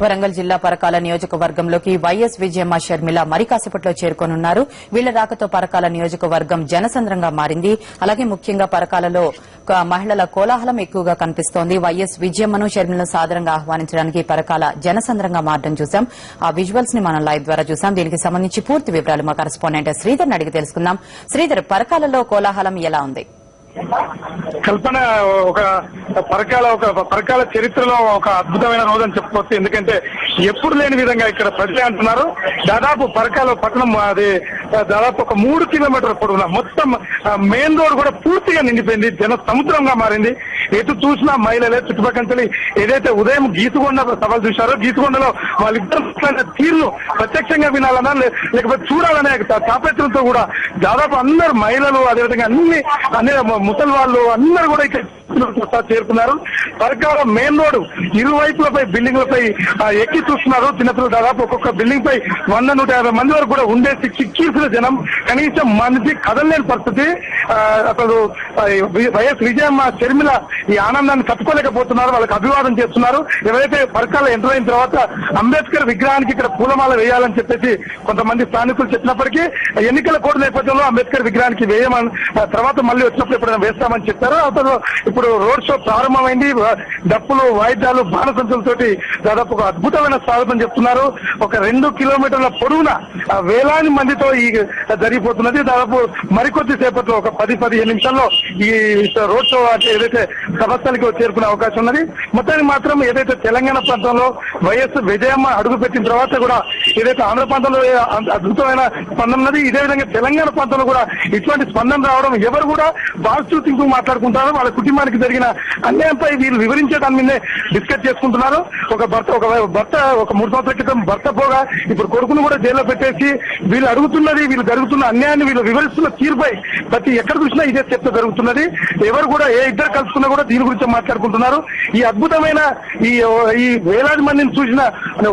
వరంగల్ జిల్లా పరకాల నియోజకవర్గంలోకి వైఎస్ విజయమ్మ షర్మిల మరి కాసేపట్లో చేరుకోనున్నారు. వీళ్ల రాకతో పరకాల నియోజకవర్గం జనసంద్రంగా మారింది. అలాగే ముఖ్యంగా పరకాలలో మహిళల కోలాహలం ఎక్కువగా కనిపిస్తోంది. వైఎస్ విజయమ్మను షర్మిలను సాదరంగా ఆహ్వానించడానికి పరకాల జనసంద్రంగా మారడం చూశాం. ఆ విజువల్స్ ని మనం లైవ్ ద్వారా చూశాం. దీనికి సంబంధించి పూర్తి వివరాలు మా కరెస్పాండెంట్ శ్రీధర్ అడిగి తెలుసుకుందాం. శ్రీధర్, పరకాలలో కోలాహలం ఎలా ఉంది? కల్పన ఒక పరకాల చరిత్రలో ఒక అద్భుతమైన రోజు అని చెప్పుకోవచ్చు. ఎందుకంటే ఎప్పుడు లేని విధంగా ఇక్కడ ప్రజలే అంటున్నారు. దాదాపు పరకాల పట్టణం అది దాదాపు ఒక 3 కిలోమీటర్ల పొడవున మొత్తం మెయిన్ రోడ్ కూడా పూర్తిగా నిండిపోయింది. జన సముద్రంగా మారింది. ఎటు చూసినా మహిళలే. చుట్టుపక్కల ఏదైతే ఉదయం గీసుగొండ సభలు చూశారో గీసుగొండలో వాళ్ళిద్దరు తీరును ప్రత్యక్షంగా వినాలన్నా లేకపోతే చూడాలనే తాపత్రంతో కూడా దాదాపు అందరు మహిళలు అదేవిధంగా అన్ని ముసలి వాళ్ళు అందరూ కూడా ఇక్కడ చేరుకున్నారు. పరకాల మెయిన్ రోడ్ ఇరువైపులపై బిల్డింగ్లపై ఎక్కి చూస్తున్నారు. చిన్నపిల్లలు దాదాపు ఒక్కొక్క బిల్డింగ్ పై 100-150 మంది వరకు కూడా ఉండేసి చిక్కీసిన జనం. కనీసం మంది కదలలేని పరిస్థితి. అసలు వైఎస్ విజయమ్మ షర్మిల ఈ ఆనందాన్ని తట్టుకోలేకపోతున్నారు. వాళ్ళకి అభివాదం చేస్తున్నారు. ఎవరైతే పరకాల ఎంటర్ అయిన తర్వాత అంబేద్కర్ విగ్రహానికి ఇక్కడ పూలమాల వేయాలని చెప్పేసి కొంతమంది స్థానికులు చెప్పినప్పటికీ ఎన్నికల కోడ్ నేపథ్యంలో అంబేద్కర్ విగ్రహానికి వేయమని తర్వాత మళ్ళీ వచ్చినప్పుడు ఎప్పుడైనా వేస్తామని చెప్పారు. అతను ఇప్పుడు రోడ్ షో ప్రారంభమైంది. డప్పులు, వాయిద్యాలు, బాణసంచులతోటి దాదాపు ఒక అద్భుతమైన స్వాగతం చెప్తున్నారు. ఒక 2 కిలోమీటర్ల పొడవున వేలాది మందితో ఈ జరిగిపోతున్నది. దాదాపు మరికొద్ది సేపట్లో ఒక 10-15 నిమిషాల్లో ఈ రోడ్ షో ఏదైతే సభస్థలికి చేరుకునే అవకాశం ఉన్నది. మొత్తానికి మాత్రం ఏదైతే తెలంగాణ ప్రాంతంలో వైఎస్ విజయమ్మ అడుగు పెట్టిన తర్వాత కూడా ఏదైతే ఆంధ్ర ప్రాంతంలో అద్భుతమైన స్పందన ఉన్నది, ఇదే విధంగా తెలంగాణ ప్రాంతంలో కూడా ఇటువంటి స్పందన రావడం, ఎవరు కూడా పాజిటివ్ థింకింగ్ మాట్లాడుకుంటారు. వాళ్ళ కుటుంబానికి జరిగిన అన్యాయంపై వీళ్ళు వివరించే దాని మీదే డిస్కస్ చేసుకుంటున్నారు. ఒక భర్త 3 సంవత్సరాల క్రితం భర్త పోగా ఇప్పుడు కొడుకును కూడా జైల్లో పెట్టేసి వీళ్ళు అడుగుతున్నది, వీళ్ళు జరుగుతున్న అన్యాయాన్ని వీళ్ళు వివరిస్తున్న తీరుపై ప్రతి ఎక్కడ చూసినా ఇదే చర్చ జరుగుతున్నది. ఎవరు కూడా ఇద్దరు కలుసుకున్నా కూడా దీని గురించి మాట్లాడుకుంటున్నారు. ఈ అద్భుతమైన ఈ వేలాది మందిని చూసిన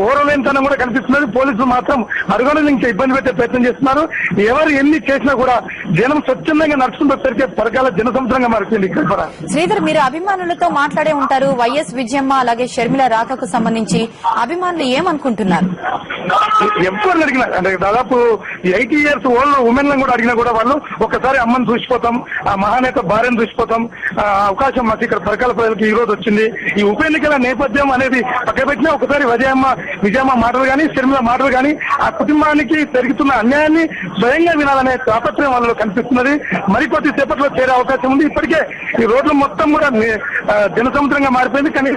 ఓరలేనితనం కూడా కనిపిస్తున్నది. పోలీసులు మాత్రం అడుగులను ఇంకా ఇబ్బంది పెట్టే ప్రయత్నం చేస్తున్నారు. ఎవరు ఎన్ని చేసినా కూడా జనం స్వచ్ఛందంగా నడుచుకుంటే పరకాల జనసముద్రంగా మారిపోయింది. శ్రీధర్, మీరు అభిమానులతో మాట్లాడే ఉంటారు. వైఎస్ విజయమ్మ అలాగే షర్మిల రాకకు సంబంధించి అభిమానులు ఏమనుకుంటున్నారు? ఎవరిని అడిగినా అంటే దాదాపు 80 years ఓల్డ్ ఉమెన్ కూడా అడిగినా కూడా వాళ్ళు ఒక్కసారి అమ్మని చూసిపోతాం, ఆ మహానేత భార్యను చూసిపోతాం, అవకాశం మాకు ఇక్కడ పరకాల ప్రజలకు ఈ రోజు వచ్చింది. ఈ ఉప ఎన్నికల నేపథ్యం అనేది పక్కపెట్టినా ఒకసారి విజయమ్మ మాటలు కానీ షర్మిల మాటలు కానీ ఆ కుటుంబానికి పెరుగుతున్న అన్యాయాన్ని స్వయంగా వినాలనే తాపత్రయం వాళ్ళలో కనిపిస్తున్నది. మరికొద్ది సేపట్లో చేరే అవకాశం ఉంది. ఇప్పటికే ఈ రోడ్లు మొత్తం కూడా జనసముద్రంగా మారిపోయింది. కానీ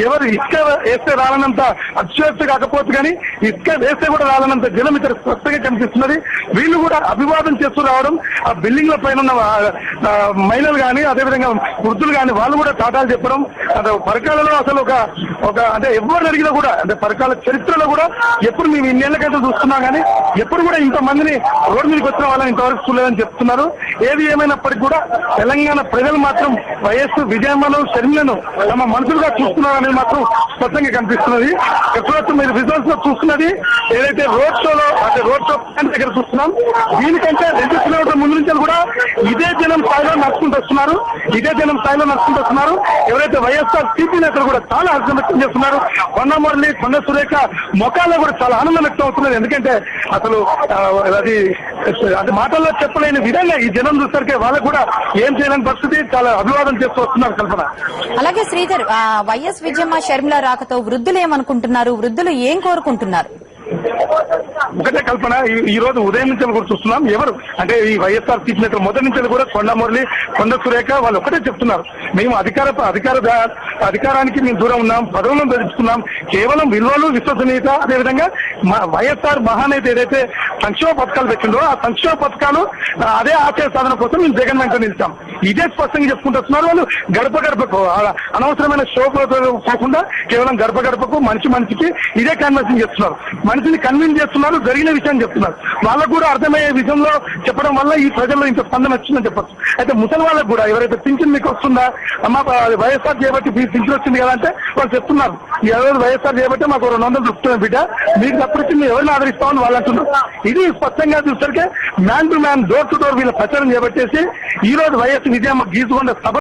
ఎవరు ఇసుక వేస్తే రాలనంత అతిశయోక్తి కాకపోవచ్చు, కానీ ఇసుక వేస్తే కూడా రాలనంత జనం ఇక్కడ స్పష్టంగా కనిపిస్తున్నది. వీళ్ళు కూడా అభివాదం చేస్తూ రావడం, ఆ బిల్డింగ్ల పైన ఉన్న మహిళలు కానీ అదేవిధంగా వృద్ధులు కానీ వాళ్ళు కూడా టాటాలు చెప్పడం, పరకాలలో అసలు ఒక అంటే ఎవరు అడిగినా కూడా అంటే పరకాల చరిత్రలో కూడా ఎప్పుడు మేము ఇన్నేళ్లకైతే చూస్తున్నాం కానీ ఎప్పుడు కూడా ఇంతమందిని రోడ్డు మీదకి వచ్చిన వాళ్ళని ఇంతవరకు చూడలేదని చెప్తున్నారు. ఏది ఏమైనప్పటికీ కూడా తెలంగాణ ప్రజలు మాత్రం వైఎస్ విజయమ్మను షర్మిలను తమ మనుషులుగా చూస్తున్నారు అనేది మాత్రం స్పష్టంగా కనిపిస్తున్నది. ఎప్పుడైతే మీరు రిజల్ట్స్ లో చూస్తున్నది ఏదైతే రోడ్ షో దగ్గర చూస్తున్నాం, దీనికంటే 2 కిలోమీటర్ల ముందు నుంచి కూడా ఇదే జనం స్థాయిలో నడుచుకుంటూ వస్తున్నారు. ఎవరైతే వైఎస్ఆర్ సిపి నేతలు కూడా చాలా హర్షం వ్యక్తం చేస్తున్నారు. కొండ మురళి, కొండ సురేఖ మొఖాల్లో కూడా చాలా ఆనందం వ్యక్తం అవుతున్నది. ఎందుకంటే అసలు అది మాటల్లో చెప్పలేని విధంగా ఈ జనం చూసరికి వాళ్ళకు కూడా ఏం చేయలేని పరిస్థితి. చాలా అభివాదం చేస్తూ వస్తున్నారు కల్పన. అలాగే శ్రీధర్, వైఎస్ విజయమ్మ షర్మిల రాకతో వృద్ధులు ఏమనుకుంటున్నారు? వృద్ధులు ఏం కోరుకుంటున్నారు? ఒకటే కల్పన, ఈ రోజు ఉదయం నుంచి కూడా చూస్తున్నాం. ఎవరు అంటే ఈ వైఎస్ఆర్ సీపీ నేతలు మొదటి నుంచి కూడా కొండ మురళి, కొండ సురేఖ వాళ్ళు ఒకటే చెప్తున్నారు, మేము అధికారానికి మేము దూరం ఉన్నాం, పదవులను తెలుసుకున్నాం, కేవలం విలువలు, విశ్వసనీయత, అదేవిధంగా వైఎస్ఆర్ మహానేత ఏదైతే సంక్షేమ పథకాలు పెట్టిందో ఆ సంక్షేమ పథకాలు అదే ఆశయ సాధన కోసం మేము జగన్ వెంట నిలిచాం. ఇదే స్పష్టంగా చెప్పుకుంటున్నారు. వాళ్ళు గడపకు అనవసరమైన షో కాకుండా కేవలం గడపకు మనిషికి ఇదే కన్వర్సింగ్ చేస్తున్నారు. మనిషిని కన్విన్స్ చేస్తున్నారు, జరిగిన విషయాన్ని చెప్తున్నారు. వాళ్ళకు కూడా అర్థమయ్యే విషయంలో చెప్పడం వల్ల ఈ ప్రజల్లో ఇంత స్పందన వచ్చిందని చెప్పచ్చు. అయితే ముసలి వాళ్ళకు కూడా ఎవరైతే పింఛన్ మీకు వస్తుందా అమ్మ వైఎస్ఆర్ చేయబట్టి పింఛన్ వచ్చింది కదా అంటే వాళ్ళు చెప్తున్నారు, ఎవరు వైఎస్ఆర్ చేయబట్టి మాకు 200 దొరుకుతుంది బిడ్డ, మీకు తప్పొచ్చి మేము ఎవరిని ఆదరిస్తామని వాళ్ళు అంటున్నారు. ఇది స్పష్టంగా చూసరికి man to man, door to door వీళ్ళ ప్రచారం చేపట్టేసి ఈ రోజు వైఎస్ విజయమ్మ గీసుకొండ సభ